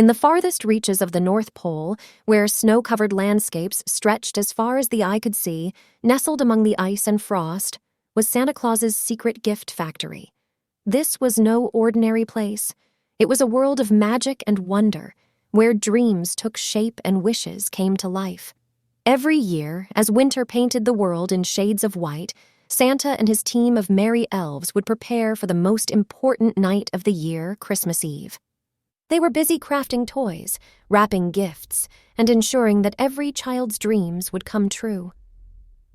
In the farthest reaches of the North Pole, where snow-covered landscapes stretched as far as the eye could see, nestled among the ice and frost, was Santa Claus's secret gift factory. This was no ordinary place. It was a world of magic and wonder, where dreams took shape and wishes came to life. Every year, as winter painted the world in shades of white, Santa and his team of merry elves would prepare for the most important night of the year, Christmas Eve. They were busy crafting toys, wrapping gifts, and ensuring that every child's dreams would come true.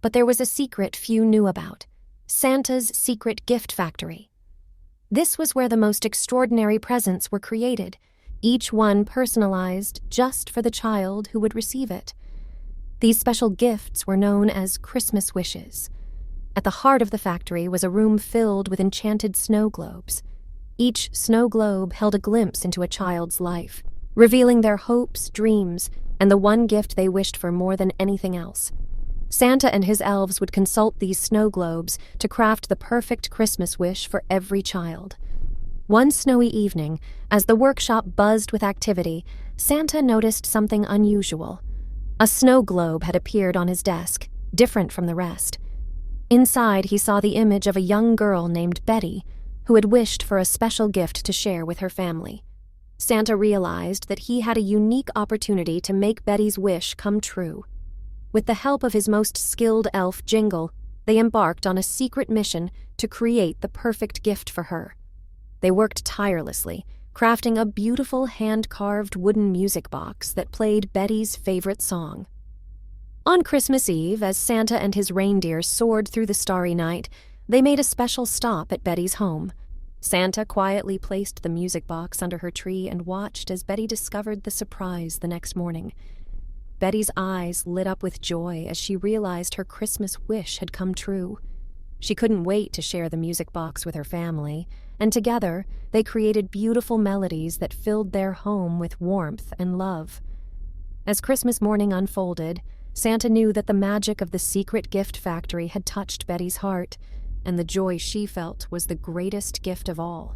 But there was a secret few knew about: Santa's secret gift factory. This was where the most extraordinary presents were created, each one personalized just for the child who would receive it. These special gifts were known as Christmas wishes. At the heart of the factory was a room filled with enchanted snow globes. Each snow globe held a glimpse into a child's life, revealing their hopes, dreams, and the one gift they wished for more than anything else. Santa and his elves would consult these snow globes to craft the perfect Christmas wish for every child. One snowy evening, as the workshop buzzed with activity, Santa noticed something unusual. A snow globe had appeared on his desk, different from the rest. Inside, he saw the image of a young girl named Betty, who had wished for a special gift to share with her family. Santa realized that he had a unique opportunity to make Betty's wish come true. With the help of his most skilled elf, Jingle, they embarked on a secret mission to create the perfect gift for her. They worked tirelessly, crafting a beautiful hand-carved wooden music box that played Betty's favorite song. On Christmas Eve, as Santa and his reindeer soared through the starry night, they made a special stop at Betty's home. Santa quietly placed the music box under her tree and watched as Betty discovered the surprise the next morning. Betty's eyes lit up with joy as she realized her Christmas wish had come true. She couldn't wait to share the music box with her family, and together they created beautiful melodies that filled their home with warmth and love. As Christmas morning unfolded, Santa knew that the magic of the secret gift factory had touched Betty's heart, and the joy she felt was the greatest gift of all.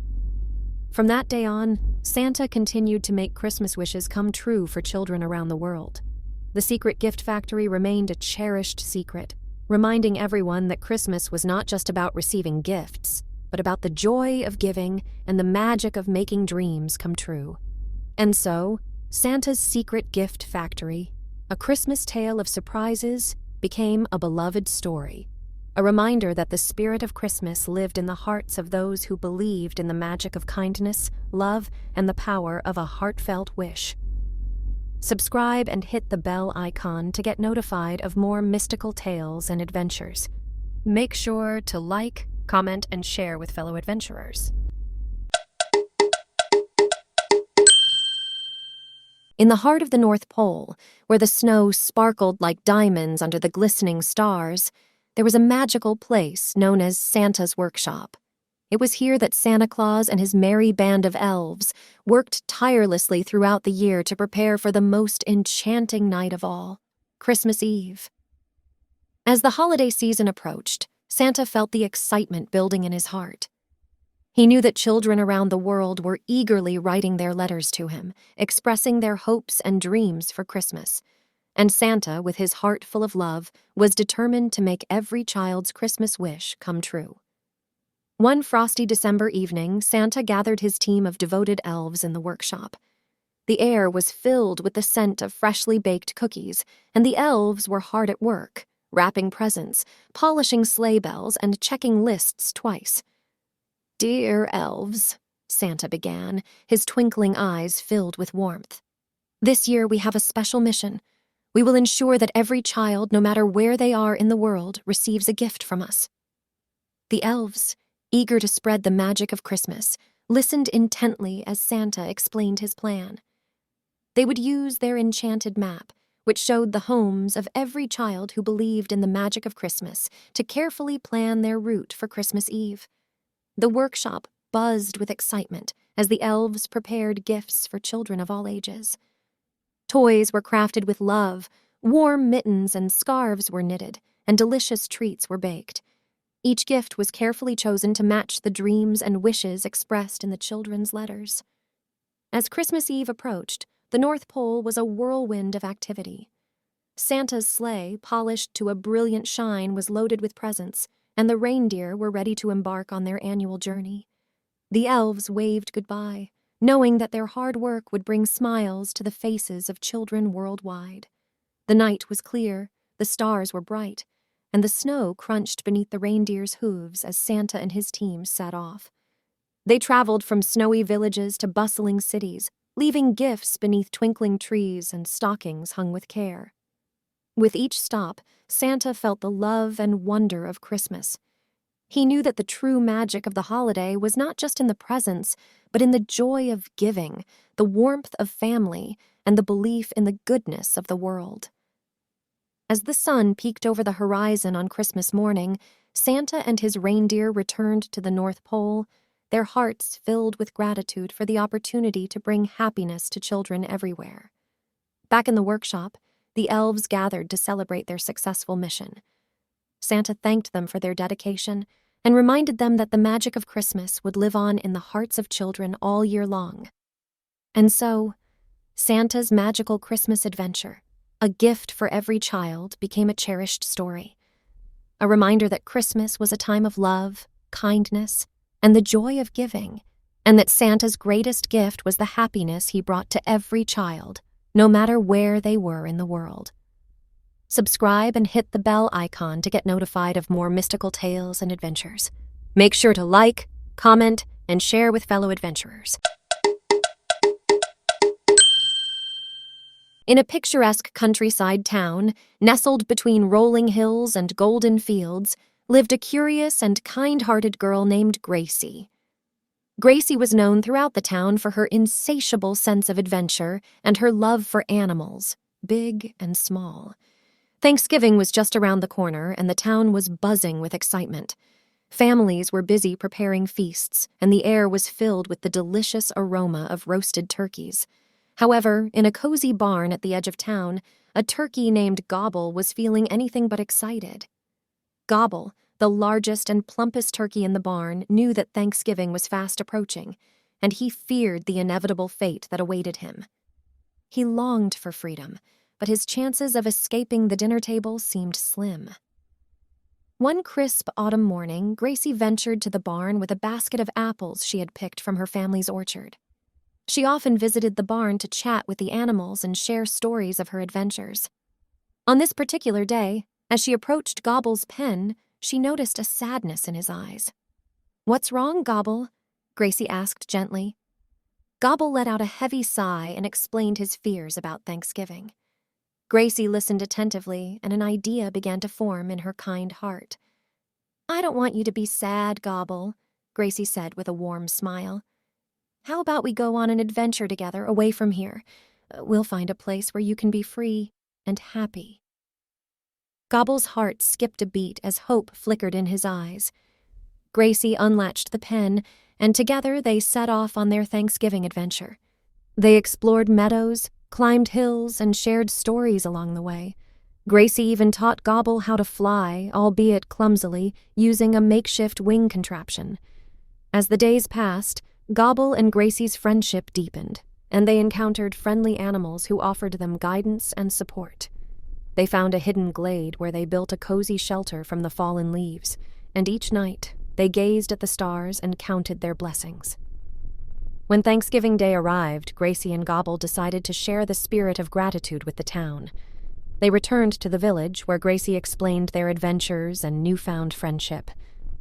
From that day on, Santa continued to make Christmas wishes come true for children around the world. The secret gift factory remained a cherished secret, reminding everyone that Christmas was not just about receiving gifts, but about the joy of giving and the magic of making dreams come true. And so, Santa's secret gift factory, a Christmas tale of surprises, became a beloved story. A reminder that the spirit of Christmas lived in the hearts of those who believed in the magic of kindness, love, and the power of a heartfelt wish. Subscribe and hit the bell icon to get notified of more mystical tales and adventures. Make sure to like, comment, and share with fellow adventurers. In the heart of the North Pole, where the snow sparkled like diamonds under the glistening stars, there was a magical place known as Santa's Workshop. It was here that Santa Claus and his merry band of elves worked tirelessly throughout the year to prepare for the most enchanting night of all, Christmas Eve. As the holiday season approached, Santa felt the excitement building in his heart. He knew that children around the world were eagerly writing their letters to him, expressing their hopes and dreams for Christmas. And Santa, with his heart full of love, was determined to make every child's Christmas wish come true. One frosty December evening, Santa gathered his team of devoted elves in the workshop. The air was filled with the scent of freshly baked cookies, and the elves were hard at work, wrapping presents, polishing sleigh bells, and checking lists twice. "Dear elves," Santa began, his twinkling eyes filled with warmth. "This year we have a special mission. We will ensure that every child, no matter where they are in the world, receives a gift from us." The elves, eager to spread the magic of Christmas, listened intently as Santa explained his plan. They would use their enchanted map, which showed the homes of every child who believed in the magic of Christmas, to carefully plan their route for Christmas Eve. The workshop buzzed with excitement as the elves prepared gifts for children of all ages. Toys were crafted with love, warm mittens and scarves were knitted, and delicious treats were baked. Each gift was carefully chosen to match the dreams and wishes expressed in the children's letters. As Christmas Eve approached, the North Pole was a whirlwind of activity. Santa's sleigh, polished to a brilliant shine, was loaded with presents, and the reindeer were ready to embark on their annual journey. The elves waved goodbye, knowing that their hard work would bring smiles to the faces of children worldwide. The night was clear, the stars were bright, and the snow crunched beneath the reindeer's hooves as Santa and his team set off. They traveled from snowy villages to bustling cities, leaving gifts beneath twinkling trees and stockings hung with care. With each stop, Santa felt the love and wonder of Christmas. He knew that the true magic of the holiday was not just in the presents, but in the joy of giving, the warmth of family, and the belief in the goodness of the world. As the sun peeked over the horizon on Christmas morning, Santa and his reindeer returned to the North Pole, their hearts filled with gratitude for the opportunity to bring happiness to children everywhere. Back in the workshop, the elves gathered to celebrate their successful mission. Santa thanked them for their dedication and reminded them that the magic of Christmas would live on in the hearts of children all year long. And so, Santa's magical Christmas adventure, a gift for every child, became a cherished story. A reminder that Christmas was a time of love, kindness, and the joy of giving, and that Santa's greatest gift was the happiness he brought to every child, no matter where they were in the world. Subscribe and hit the bell icon to get notified of more mystical tales and adventures. Make sure to like, comment, and share with fellow adventurers. In a picturesque countryside town, nestled between rolling hills and golden fields, lived a curious and kind-hearted girl named Gracie. Gracie was known throughout the town for her insatiable sense of adventure and her love for animals, big and small. Thanksgiving was just around the corner, and the town was buzzing with excitement. Families were busy preparing feasts, and the air was filled with the delicious aroma of roasted turkeys. However, in a cozy barn at the edge of town, a turkey named Goble was feeling anything but excited. Goble, the largest and plumpest turkey in the barn, knew that Thanksgiving was fast approaching, and he feared the inevitable fate that awaited him. He longed for freedom, but his chances of escaping the dinner table seemed slim. One crisp autumn morning, Gracie ventured to the barn with a basket of apples she had picked from her family's orchard. She often visited the barn to chat with the animals and share stories of her adventures. On this particular day, as she approached Goble's pen, she noticed a sadness in his eyes. "What's wrong, Goble?" Gracie asked gently. Goble let out a heavy sigh and explained his fears about Thanksgiving. Gracie listened attentively, and an idea began to form in her kind heart. "I don't want you to be sad, Goble," Gracie said with a warm smile. "How about we go on an adventure together away from here? We'll find a place where you can be free and happy." Goble's heart skipped a beat as hope flickered in his eyes. Gracie unlatched the pen, and together they set off on their Thanksgiving adventure. They explored meadows, climbed hills, and shared stories along the way. Gracie even taught Goble how to fly, albeit clumsily, using a makeshift wing contraption. As the days passed, Goble and Gracie's friendship deepened, and they encountered friendly animals who offered them guidance and support. They found a hidden glade where they built a cozy shelter from the fallen leaves, and each night they gazed at the stars and counted their blessings. When Thanksgiving Day arrived, Gracie and Goble decided to share the spirit of gratitude with the town. They returned to the village, where Gracie explained their adventures and newfound friendship.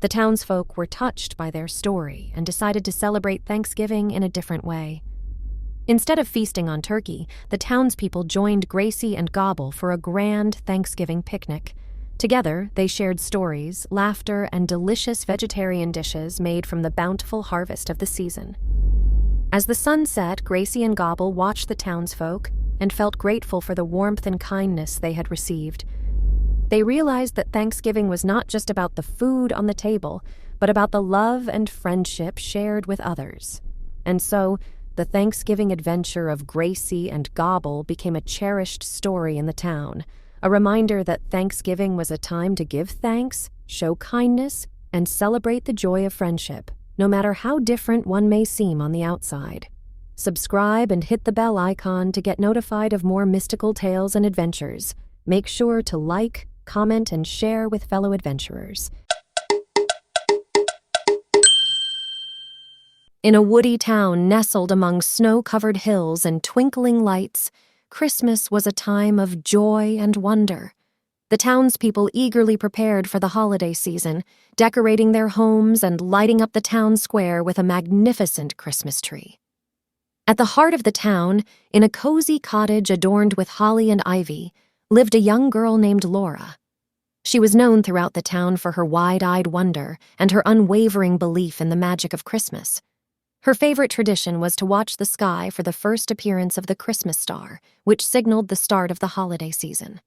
The townsfolk were touched by their story and decided to celebrate Thanksgiving in a different way. Instead of feasting on turkey, the townspeople joined Gracie and Goble for a grand Thanksgiving picnic. Together, they shared stories, laughter, and delicious vegetarian dishes made from the bountiful harvest of the season. As the sun set, Gracie and Goble watched the townsfolk and felt grateful for the warmth and kindness they had received. They realized that Thanksgiving was not just about the food on the table, but about the love and friendship shared with others. And so, the Thanksgiving adventure of Gracie and Goble became a cherished story in the town, a reminder that Thanksgiving was a time to give thanks, show kindness, and celebrate the joy of friendship, no matter how different one may seem on the outside. Subscribe and hit the bell icon to get notified of more mystical tales and adventures. Make sure to like, comment, and share with fellow adventurers. In a woody town nestled among snow-covered hills and twinkling lights, Christmas was a time of joy and wonder. The townspeople eagerly prepared for the holiday season, decorating their homes and lighting up the town square with a magnificent Christmas tree. At the heart of the town, in a cozy cottage adorned with holly and ivy, lived a young girl named Laura. She was known throughout the town for her wide-eyed wonder and her unwavering belief in the magic of Christmas. Her favorite tradition was to watch the sky for the first appearance of the Christmas star, which signaled the start of the holiday season.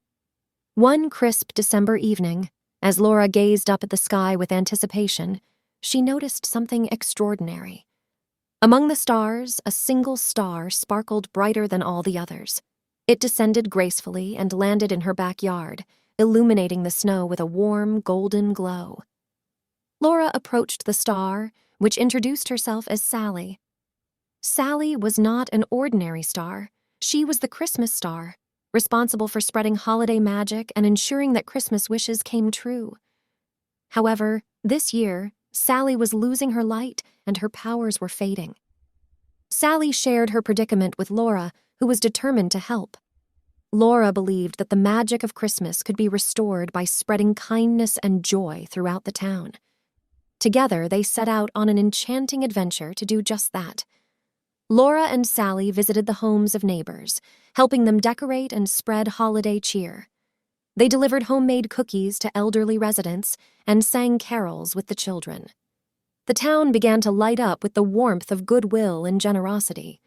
One crisp December evening, as Laura gazed up at the sky with anticipation, she noticed something extraordinary. Among the stars, a single star sparkled brighter than all the others. It descended gracefully and landed in her backyard, illuminating the snow with a warm, golden glow. Laura approached the star, which introduced herself as Sally. Sally was not an ordinary star. She was the Christmas star, responsible for spreading holiday magic and ensuring that Christmas wishes came true. However, this year, Sally was losing her light and her powers were fading. Sally shared her predicament with Laura, who was determined to help. Laura believed that the magic of Christmas could be restored by spreading kindness and joy throughout the town. Together, they set out on an enchanting adventure to do just that. Laura and Sally visited the homes of neighbors, helping them decorate and spread holiday cheer. They delivered homemade cookies to elderly residents and sang carols with the children. The town began to light up with the warmth of goodwill and generosity.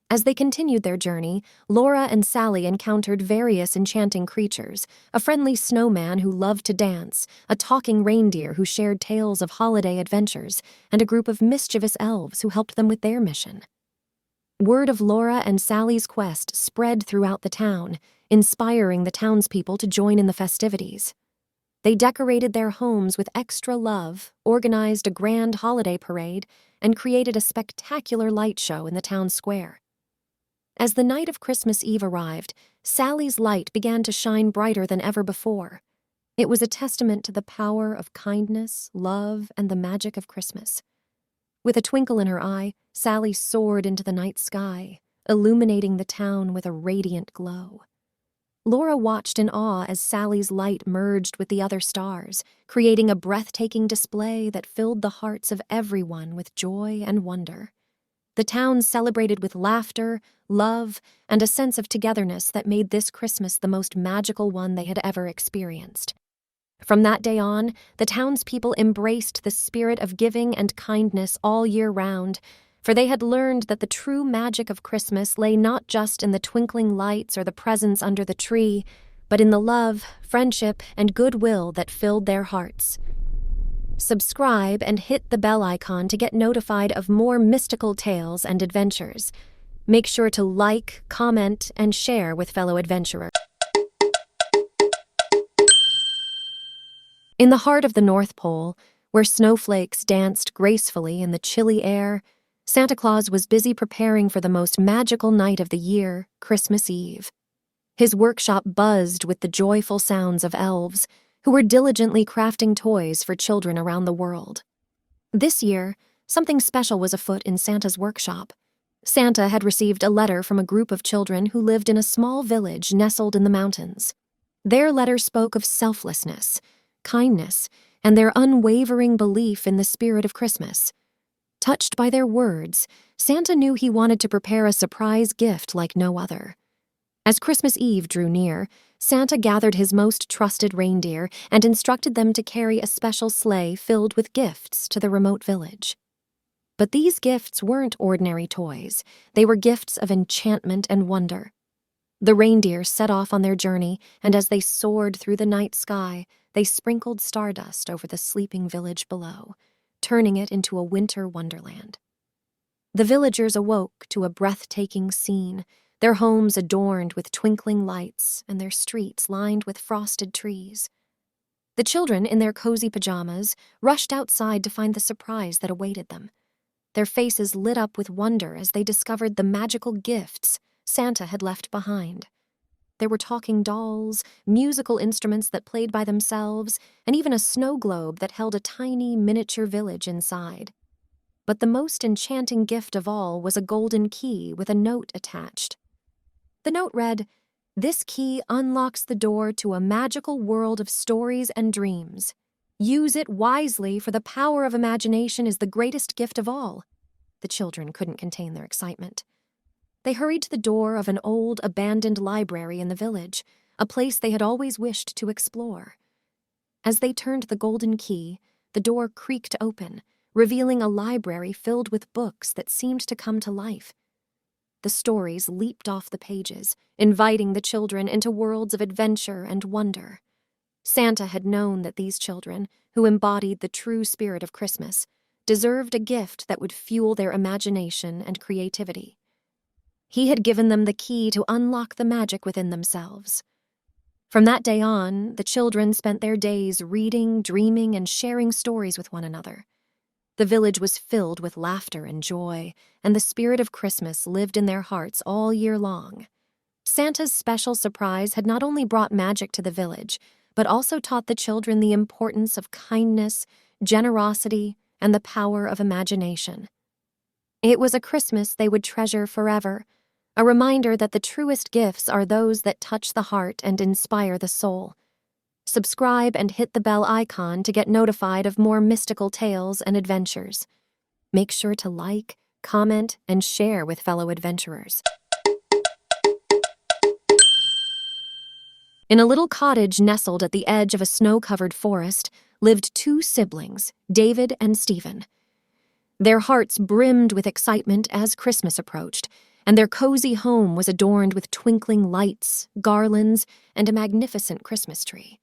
As they continued their journey, Laura and Sally encountered various enchanting creatures, a friendly snowman who loved to dance, a talking reindeer who shared tales of holiday adventures, and a group of mischievous elves who helped them with their mission. Word of Laura and Sally's quest spread throughout the town, inspiring the townspeople to join in the festivities. They decorated their homes with extra love, organized a grand holiday parade, and created a spectacular light show in the town square. As the night of Christmas Eve arrived, Sally's light began to shine brighter than ever before. It was a testament to the power of kindness, love, and the magic of Christmas. With a twinkle in her eye, Sally soared into the night sky, illuminating the town with a radiant glow. Laura watched in awe as Sally's light merged with the other stars, creating a breathtaking display that filled the hearts of everyone with joy and wonder. The town celebrated with laughter, love, and a sense of togetherness that made this Christmas the most magical one they had ever experienced. From that day on, the townspeople embraced the spirit of giving and kindness all year round, for they had learned that the true magic of Christmas lay not just in the twinkling lights or the presents under the tree, but in the love, friendship, and goodwill that filled their hearts. Subscribe and hit the bell icon to get notified of more mystical tales and adventures. Make sure to like, comment, and share with fellow adventurers. In the heart of the North Pole, where snowflakes danced gracefully in the chilly air, Santa Claus was busy preparing for the most magical night of the year, Christmas Eve. His workshop buzzed with the joyful sounds of elves, who were diligently crafting toys for children around the world. This year, something special was afoot in Santa's workshop. Santa had received a letter from a group of children who lived in a small village nestled in the mountains. Their letter spoke of selflessness, kindness, and their unwavering belief in the spirit of Christmas. Touched by their words, Santa knew he wanted to prepare a surprise gift like no other. As Christmas Eve drew near, Santa gathered his most trusted reindeer and instructed them to carry a special sleigh filled with gifts to the remote village. But these gifts weren't ordinary toys. They were gifts of enchantment and wonder. The reindeer set off on their journey, and as they soared through the night sky, they sprinkled stardust over the sleeping village below, turning it into a winter wonderland. The villagers awoke to a breathtaking scene, their homes adorned with twinkling lights and their streets lined with frosted trees. The children, in their cozy pajamas, rushed outside to find the surprise that awaited them. Their faces lit up with wonder as they discovered the magical gifts Santa had left behind. There were talking dolls, musical instruments that played by themselves, and even a snow globe that held a tiny miniature village inside. But the most enchanting gift of all was a golden key with a note attached. The note read, "This key unlocks the door to a magical world of stories and dreams. Use it wisely, for the power of imagination is the greatest gift of all." The children couldn't contain their excitement. They hurried to the door of an old, abandoned library in the village, a place they had always wished to explore. As they turned the golden key, the door creaked open, revealing a library filled with books that seemed to come to life. The stories leaped off the pages, inviting the children into worlds of adventure and wonder. Santa had known that these children, who embodied the true spirit of Christmas, deserved a gift that would fuel their imagination and creativity. He had given them the key to unlock the magic within themselves. From that day on, the children spent their days reading, dreaming, and sharing stories with one another. The village was filled with laughter and joy, and the spirit of Christmas lived in their hearts all year long. Santa's special surprise had not only brought magic to the village, but also taught the children the importance of kindness, generosity, and the power of imagination. It was a Christmas they would treasure forever, a reminder that the truest gifts are those that touch the heart and inspire the soul. Subscribe and hit the bell icon to get notified of more mystical tales and adventures. Make sure to like, comment, and share with fellow adventurers. In a little cottage nestled at the edge of a snow-covered forest lived two siblings, David and Stephen. Their hearts brimmed with excitement as Christmas approached, and their cozy home was adorned with twinkling lights, garlands, and a magnificent Christmas tree.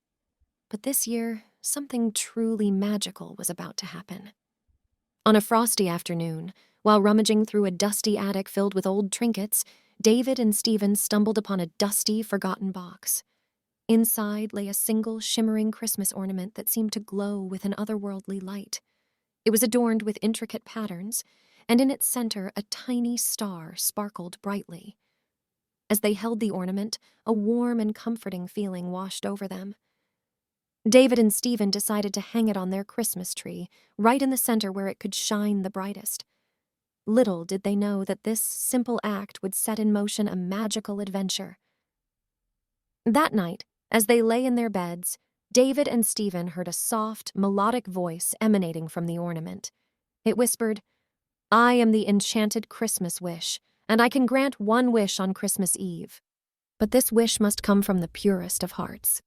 But this year, something truly magical was about to happen. On a frosty afternoon, while rummaging through a dusty attic filled with old trinkets, David and Stephen stumbled upon a dusty, forgotten box. Inside lay a single shimmering Christmas ornament that seemed to glow with an otherworldly light. It was adorned with intricate patterns, and in its center a tiny star sparkled brightly. As they held the ornament, a warm and comforting feeling washed over them. David and Stephen decided to hang it on their Christmas tree, right in the center where it could shine the brightest. Little did they know that this simple act would set in motion a magical adventure. That night, as they lay in their beds, David and Stephen heard a soft, melodic voice emanating from the ornament. It whispered, "I am the enchanted Christmas wish, and I can grant one wish on Christmas Eve. But this wish must come from the purest of hearts."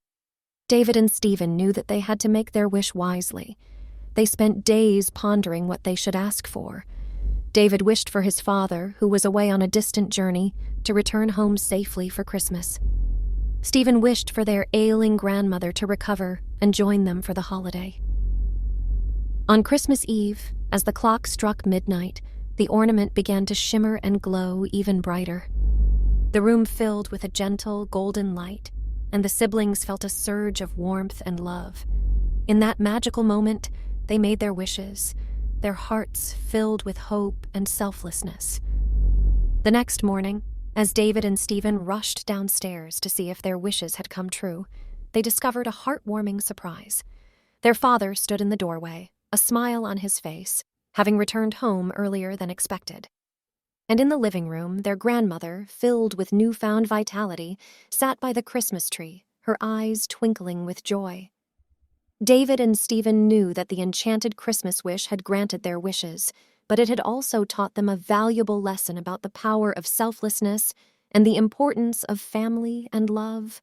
David and Stephen knew that they had to make their wish wisely. They spent days pondering what they should ask for. David wished for his father, who was away on a distant journey, to return home safely for Christmas. Stephen wished for their ailing grandmother to recover and join them for the holiday. On Christmas Eve, as the clock struck midnight, the ornament began to shimmer and glow even brighter. The room filled with a gentle, golden light, and the siblings felt a surge of warmth and love. In that magical moment, they made their wishes, their hearts filled with hope and selflessness. The next morning, as David and Stephen rushed downstairs to see if their wishes had come true, they discovered a heartwarming surprise. Their father stood in the doorway, a smile on his face, having returned home earlier than expected. And in the living room, their grandmother, filled with newfound vitality, sat by the Christmas tree, her eyes twinkling with joy. David and Stephen knew that the enchanted Christmas wish had granted their wishes, but it had also taught them a valuable lesson about the power of selflessness and the importance of family and love.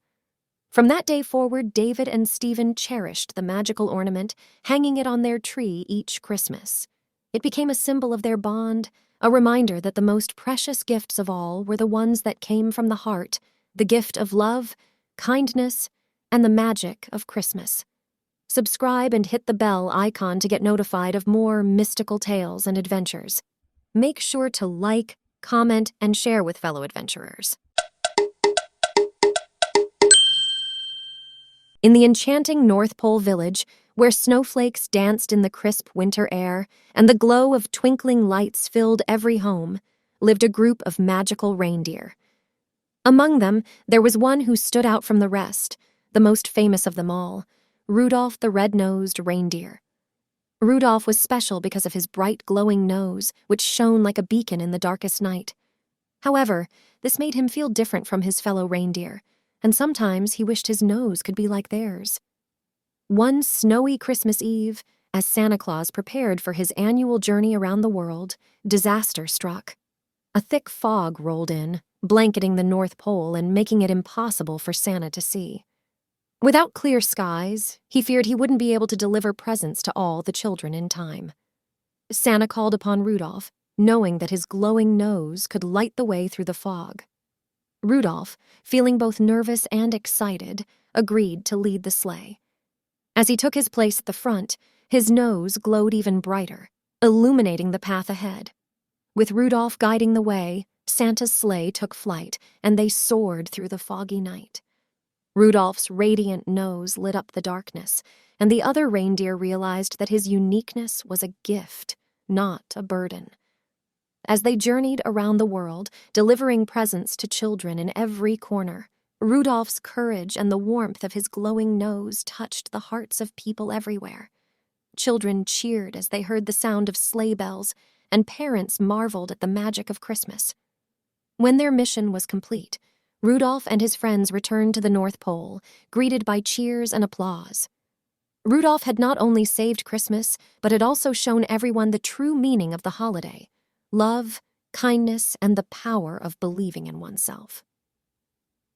From that day forward, David and Stephen cherished the magical ornament, hanging it on their tree each Christmas. It became a symbol of their bond, a reminder that the most precious gifts of all were the ones that came from the heart, the gift of love, kindness, and the magic of Christmas. Subscribe and hit the bell icon to get notified of more mystical tales and adventures. Make sure to like, comment, and share with fellow adventurers. In the enchanting North Pole village, where snowflakes danced in the crisp winter air and the glow of twinkling lights filled every home, lived a group of magical reindeer. Among them, there was one who stood out from the rest, the most famous of them all, Rudolph the red-nosed reindeer. Rudolph was special because of his bright, glowing nose, which shone like a beacon in the darkest night. However, this made him feel different from his fellow reindeer, and sometimes he wished his nose could be like theirs. One snowy Christmas Eve, as Santa Claus prepared for his annual journey around the world, disaster struck. A thick fog rolled in, blanketing the North Pole and making it impossible for Santa to see. Without clear skies, he feared he wouldn't be able to deliver presents to all the children in time. Santa called upon Rudolph, knowing that his glowing nose could light the way through the fog. Rudolph, feeling both nervous and excited, agreed to lead the sleigh. As he took his place at the front, his nose glowed even brighter, illuminating the path ahead. With Rudolph guiding the way, Santa's sleigh took flight, and they soared through the foggy night. Rudolph's radiant nose lit up the darkness, and the other reindeer realized that his uniqueness was a gift, not a burden. As they journeyed around the world, delivering presents to children in every corner, Rudolph's courage and the warmth of his glowing nose touched the hearts of people everywhere. Children cheered as they heard the sound of sleigh bells, and parents marveled at the magic of Christmas. When their mission was complete, Rudolph and his friends returned to the North Pole, greeted by cheers and applause. Rudolph had not only saved Christmas, but had also shown everyone the true meaning of the holiday: love, kindness, and the power of believing in oneself.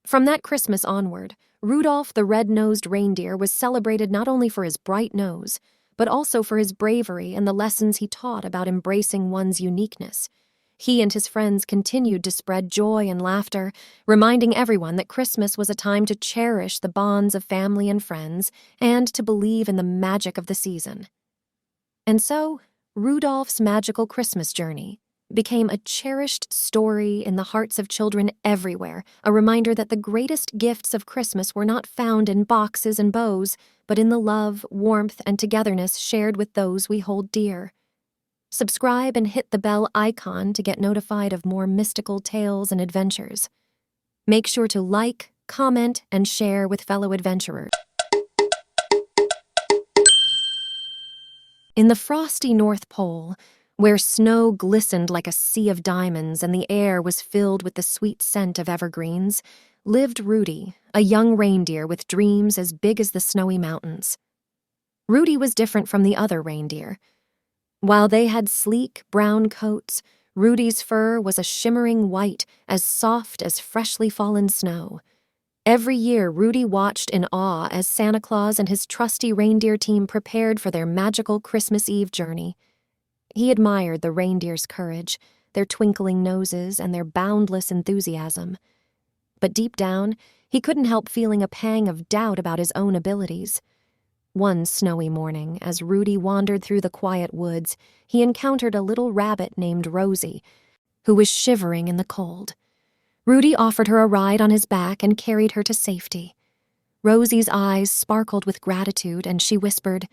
From that Christmas onward, Rudolph the red-nosed reindeer was celebrated not only for his bright nose, but also for his bravery and the lessons he taught about embracing one's uniqueness. He and his friends continued to spread joy and laughter, reminding everyone that Christmas was a time to cherish the bonds of family and friends and to believe in the magic of the season. And so, Rudolph's magical Christmas journey became a cherished story in the hearts of children everywhere, a reminder that the greatest gifts of Christmas were not found in boxes and bows, but in the love, warmth, and togetherness shared with those we hold dear. Subscribe and hit the bell icon to get notified of more mystical tales and adventures. Make sure to like, comment, and share with fellow adventurers. In the frosty North Pole, where snow glistened like a sea of diamonds and the air was filled with the sweet scent of evergreens, lived Rudy, a young reindeer with dreams as big as the snowy mountains. Rudy was different from the other reindeer. While they had sleek, brown coats, Rudy's fur was a shimmering white, as soft as freshly fallen snow. Every year, Rudy watched in awe as Santa Claus and his trusty reindeer team prepared for their magical Christmas Eve journey. He admired the reindeer's courage, their twinkling noses, and their boundless enthusiasm. But deep down, he couldn't help feeling a pang of doubt about his own abilities. One snowy morning, as Rudy wandered through the quiet woods, he encountered a little rabbit named Rosie, who was shivering in the cold. Rudy offered her a ride on his back and carried her to safety. Rosie's eyes sparkled with gratitude, and she whispered,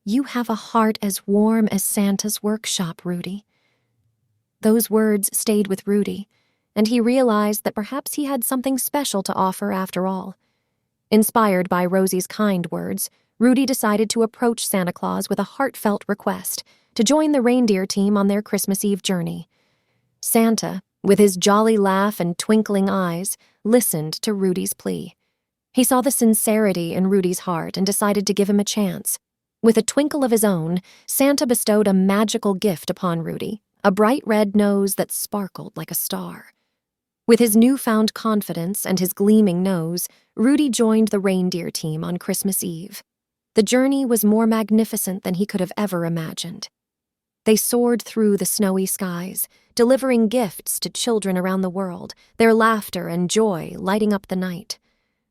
"You have a heart as warm as Santa's workshop, Rudy." Those words stayed with Rudy, and he realized that perhaps he had something special to offer after all. Inspired by Rosie's kind words, Rudy decided to approach Santa Claus with a heartfelt request to join the reindeer team on their Christmas Eve journey. Santa, with his jolly laugh and twinkling eyes, listened to Rudy's plea. He saw the sincerity in Rudy's heart and decided to give him a chance. With a twinkle of his own, Santa bestowed a magical gift upon Rudy, a bright red nose that sparkled like a star. With his newfound confidence and his gleaming nose, Rudy joined the reindeer team on Christmas Eve. The journey was more magnificent than he could have ever imagined. They soared through the snowy skies, delivering gifts to children around the world, their laughter and joy lighting up the night.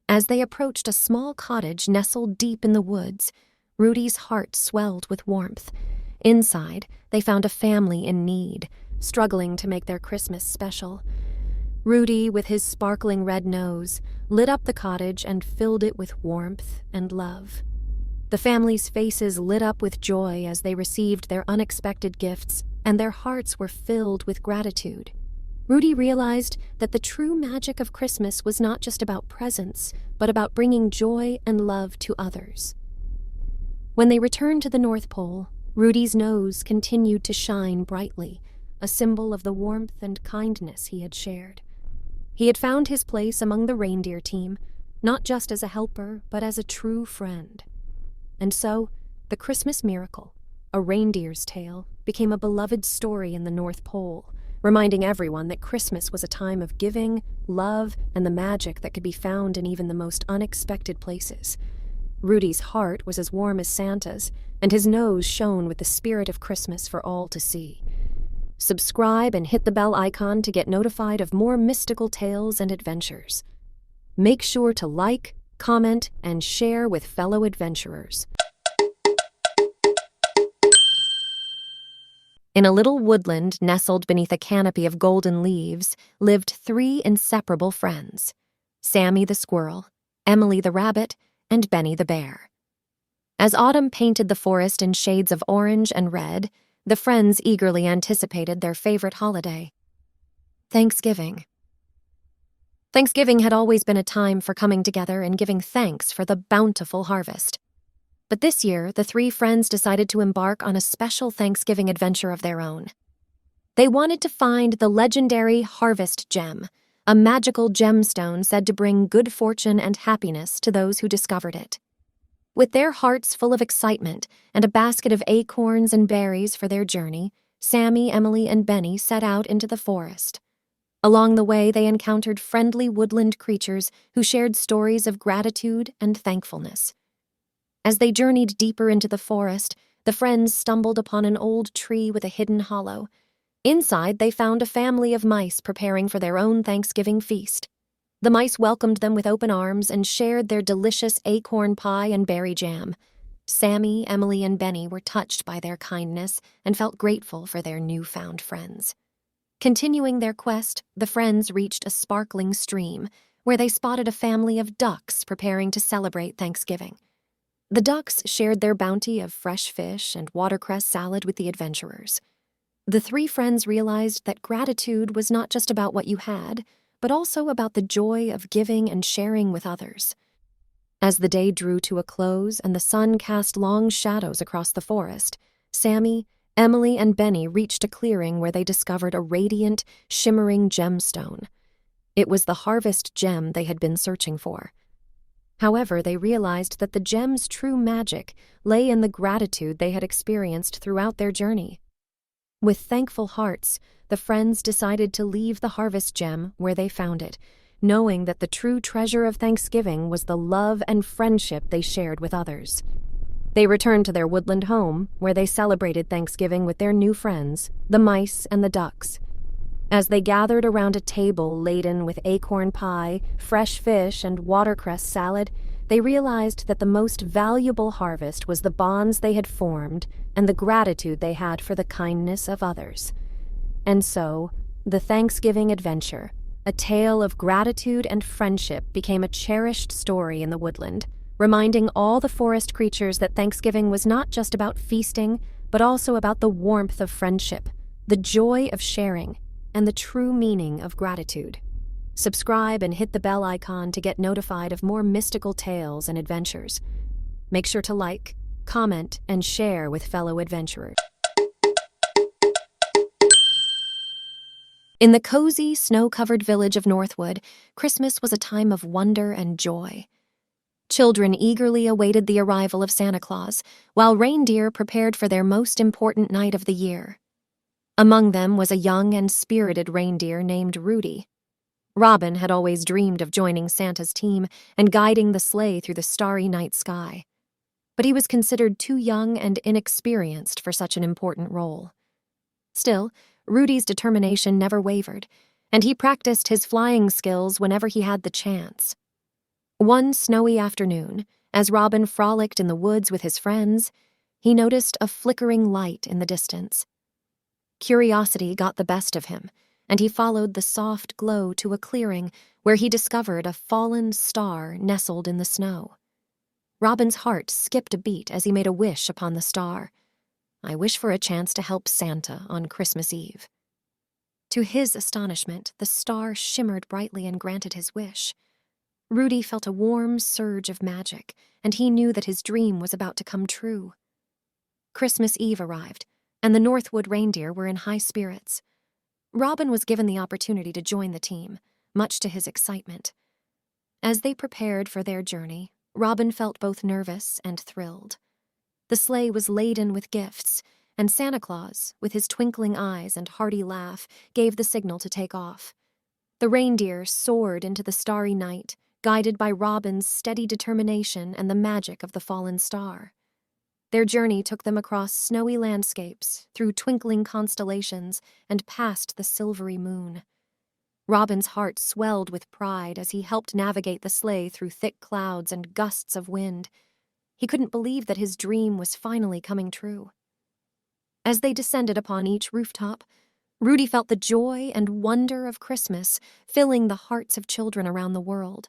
As they approached a small cottage nestled deep in the woods, Rudy's heart swelled with warmth. Inside, they found a family in need, struggling to make their Christmas special. Rudy, with his sparkling red nose, lit up the cottage and filled it with warmth and love. The family's faces lit up with joy as they received their unexpected gifts, and their hearts were filled with gratitude. Rudy realized that the true magic of Christmas was not just about presents, but about bringing joy and love to others. When they returned to the North Pole, Rudy's nose continued to shine brightly, a symbol of the warmth and kindness he had shared. He had found his place among the reindeer team, not just as a helper, but as a true friend. And so, the Christmas miracle, A Reindeer's Tale, became a beloved story in the North Pole, reminding everyone that Christmas was a time of giving, love, and the magic that could be found in even the most unexpected places. Rudy's heart was as warm as Santa's, and his nose shone with the spirit of Christmas for all to see. Subscribe and hit the bell icon to get notified of more mystical tales and adventures. Make sure to like, comment, and share with fellow adventurers. In a little woodland nestled beneath a canopy of golden leaves lived 3 inseparable friends: Sammy the squirrel, Emily the rabbit, and Benny the bear. As autumn painted the forest in shades of orange and red, the friends eagerly anticipated their favorite holiday: Thanksgiving. Thanksgiving had always been a time for coming together and giving thanks for the bountiful harvest. But this year, the 3 friends decided to embark on a special Thanksgiving adventure of their own. They wanted to find the legendary Harvest Gem, a magical gemstone said to bring good fortune and happiness to those who discovered it. With their hearts full of excitement and a basket of acorns and berries for their journey, Sammy, Emily, and Benny set out into the forest. Along the way, they encountered friendly woodland creatures who shared stories of gratitude and thankfulness. As they journeyed deeper into the forest, the friends stumbled upon an old tree with a hidden hollow. Inside, they found a family of mice preparing for their own Thanksgiving feast. The mice welcomed them with open arms and shared their delicious acorn pie and berry jam. Sammy, Emily, and Benny were touched by their kindness and felt grateful for their newfound friends. Continuing their quest, the friends reached a sparkling stream where they spotted a family of ducks preparing to celebrate Thanksgiving. The ducks shared their bounty of fresh fish and watercress salad with the adventurers. The 3 friends realized that gratitude was not just about what you had, but also about the joy of giving and sharing with others. As the day drew to a close and the sun cast long shadows across the forest, Sammy, Emily, and Benny reached a clearing where they discovered a radiant, shimmering gemstone. It was the harvest gem they had been searching for. However, they realized that the gem's true magic lay in the gratitude they had experienced throughout their journey. With thankful hearts, the friends decided to leave the harvest gem where they found it, knowing that the true treasure of Thanksgiving was the love and friendship they shared with others. They returned to their woodland home, where they celebrated Thanksgiving with their new friends, the mice and the ducks. As they gathered around a table laden with acorn pie, fresh fish, and watercress salad, they realized that the most valuable harvest was the bonds they had formed and the gratitude they had for the kindness of others. And so, the Thanksgiving adventure, a tale of gratitude and friendship, became a cherished story in the woodland, reminding all the forest creatures that Thanksgiving was not just about feasting, but also about the warmth of friendship, the joy of sharing, and the true meaning of gratitude. Subscribe and hit the bell icon to get notified of more mystical tales and adventures. Make sure to like, comment, and share with fellow adventurers. In the cozy, snow-covered village of Northwood, Christmas was a time of wonder and joy. Children eagerly awaited the arrival of Santa Claus, while reindeer prepared for their most important night of the year. Among them was a young and spirited reindeer named Rudy. Robin had always dreamed of joining Santa's team and guiding the sleigh through the starry night sky. But he was considered too young and inexperienced for such an important role. Still, Rudy's determination never wavered, and he practiced his flying skills whenever he had the chance. One snowy afternoon, as Robin frolicked in the woods with his friends, he noticed a flickering light in the distance. Curiosity got the best of him, and he followed the soft glow to a clearing where he discovered a fallen star nestled in the snow. Robin's heart skipped a beat as he made a wish upon the star. "I wish for a chance to help Santa on Christmas Eve." To his astonishment, the star shimmered brightly and granted his wish. Rudy felt a warm surge of magic, and he knew that his dream was about to come true. Christmas Eve arrived, and the Northwood reindeer were in high spirits. Robin was given the opportunity to join the team, much to his excitement. As they prepared for their journey, Robin felt both nervous and thrilled. The sleigh was laden with gifts, and Santa Claus, with his twinkling eyes and hearty laugh, gave the signal to take off. The reindeer soared into the starry night, guided by Robin's steady determination and the magic of the fallen star. Their journey took them across snowy landscapes, through twinkling constellations, and past the silvery moon. Robin's heart swelled with pride as he helped navigate the sleigh through thick clouds and gusts of wind. He couldn't believe that his dream was finally coming true. As they descended upon each rooftop, Rudy felt the joy and wonder of Christmas filling the hearts of children around the world.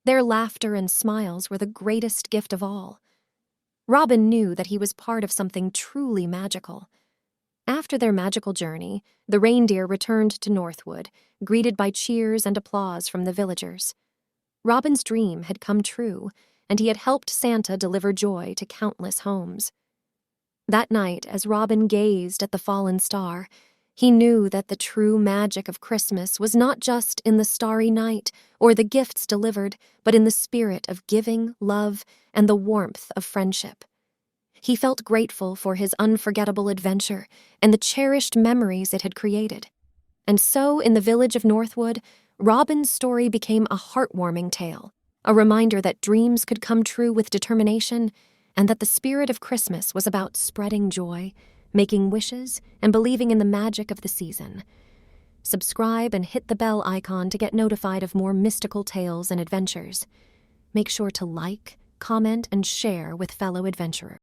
Their laughter and smiles were the greatest gift of all. Robin knew that he was part of something truly magical. After their magical journey, the reindeer returned to Northwood, greeted by cheers and applause from the villagers. Robin's dream had come true, and he had helped Santa deliver joy to countless homes. That night, as Robin gazed at the fallen star, he knew that the true magic of Christmas was not just in the starry night or the gifts delivered, but in the spirit of giving, love, and the warmth of friendship. He felt grateful for his unforgettable adventure and the cherished memories it had created. And so, in the village of Northwood, Robin's story became a heartwarming tale, a reminder that dreams could come true with determination, and that the spirit of Christmas was about spreading joy, making wishes, and believing in the magic of the season. Subscribe and hit the bell icon to get notified of more mystical tales and adventures. Make sure to like, comment, and share with fellow adventurers.